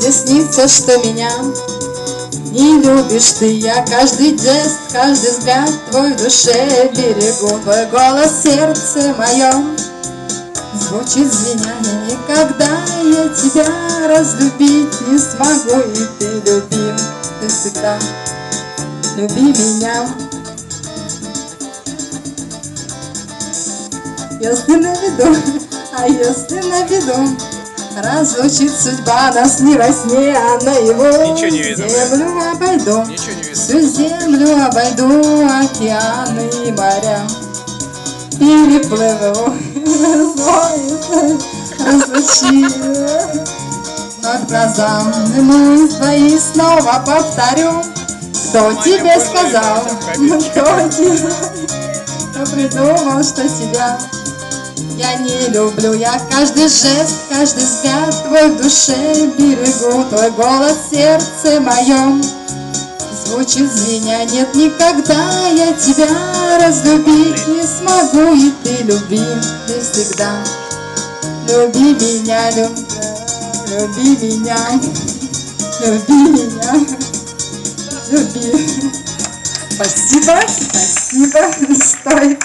Мне снится, что меня не любишь ты. Я каждый жест, каждый взгляд твой в душе берегу. Твой голос в сердце моем звучит звеня. И никогда я тебя разлюбить не смогу. И ты любим, ты всегда люби меня. Если на виду, а если на виду разлучит судьба нас не во сне, а наяву. Землю обойду, всю землю обойду, океаны и моря переплыву. Разлучила над глазами твои снова повторю. Кто тебе сказал, кто придумал, что тебя я не люблю. Я каждый жест, каждый взгляд твой в душе берегу. Твой голос в сердце моем звучит звеня. Нет, никогда я тебя разлюбить не смогу. И ты люби, ты всегда люби меня, люби меня, люби меня, люби. Спасибо, спасибо, стой.